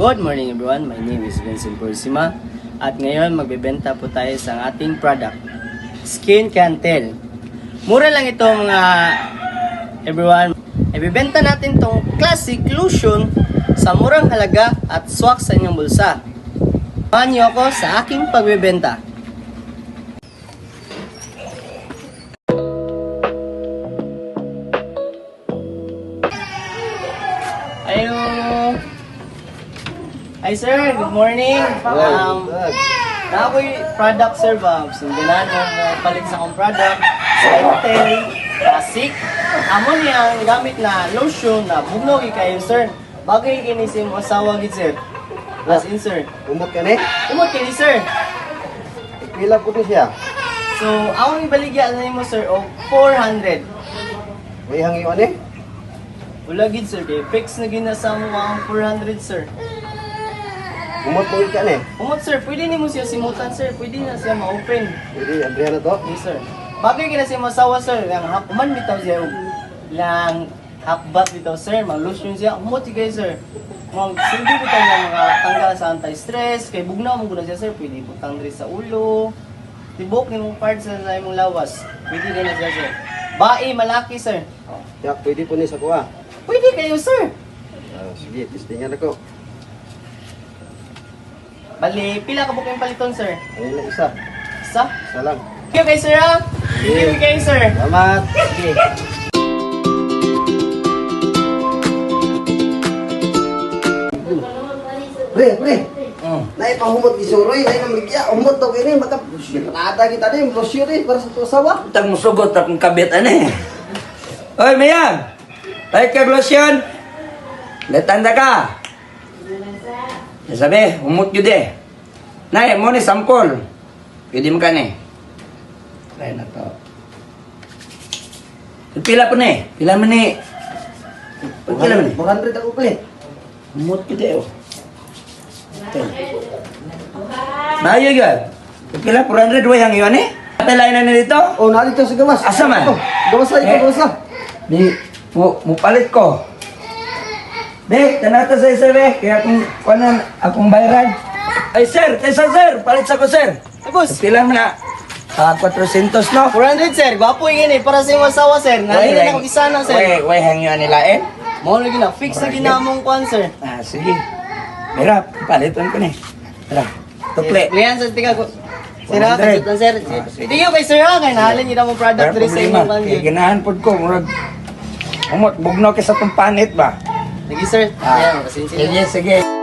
Good morning everyone, my name is Vincent Pursima at ngayon magbebenta po tayo sa ating product, Skin Cantel. Mura lang ito mga everyone. Ibebenta natin tong classic lotion sa murang halaga at swak sa inyong bulsa. Samahan niyo ako sa aking pagbebenta. Ayo. Hi sir, good morning. Nakoy product sir ba? Sindilan mo palit sa akong product. Cantel Classic. Amo niya ang gamit na lotion na bugno kayo sir. Bagay kini sa imong asawa gid sir. As in sir. Umot ka ni? Umot kini sir. Pila po ni siya? So, akong ibaligya na nimo sir og 400. May hangi ni? Wala gid sir kay fix na ginasa mo ang 400 sir. Umot mo ka ni? Umot sir, pwede nimo siya simutan sir, pwede na siya ma-open. Pwede, Andrea na to? Yes sir. Bagay kina siya masawa sir, yang hakuman bitaw siya lang hakbat bitaw sir, mag-lotion siya. Umot si kayo sir. Mag silbi bitaw nga mga tanggal sa anti-stress, kay bugnaw mo guna siya sir, pwede putang diri sa ulo. Tibok ni mong parts sa imong lawas. Pwede kayo na siya sir. Bae, malaki sir. Ya, pwede po ni sa kuha. Pwede kayo sir. Sige, testingan ako. Bali, pila ka bukong paliton sir? Ayun na isa. Isa? Isa lang. Thank you kay sir ha? Thank you kay sir. Salamat. Sige. Pre. Nay pahumot di suroy, nay namigya. Humot daw kini maka nata kita ni brosyo ni para sa tusawa. Tang musugot akong kabit ane. Oy, Mayang! Tayo kay lotion. Letanda ka. Sabi, umot yun eh. Nay, mo ni samkol. Pwede mo ka ni. Try na to. Pila po ni. Pila mo ni. Pila mo ni. 400 ako pre. Umot yun eh. Mayo yun. Pila 400 way ang yun eh. Patalain na dito. Oh, narito sa gawas. Asa man? Oh, gawas na ito, gawas na. Di, mupalit ko. Be, tanata sa isa be, kaya akong bayaran. Ay sir, sir, palit sa ko sir. Tapos, Pila mo na? 400 no? 400 sir, gwapo yung ini para sa imong asawa sir. Nalina na kong isa na sir. Way hangyo nila eh. Mao lagi na, fix na ginamong kwan sir. Ah, sige. Mira, palitan ko ni. Tara, tukle. Lihan sa tiga ko. Sir ha, 100. kajutan sir. Thank you kay sir ha, kay nahalin yun ang product diri sa imong Kaya kwan. ganahan po ko, murag. Umot, bugno ka sa tong panit ba? Sige sir. Ah, Ayan, pasensya na. sige.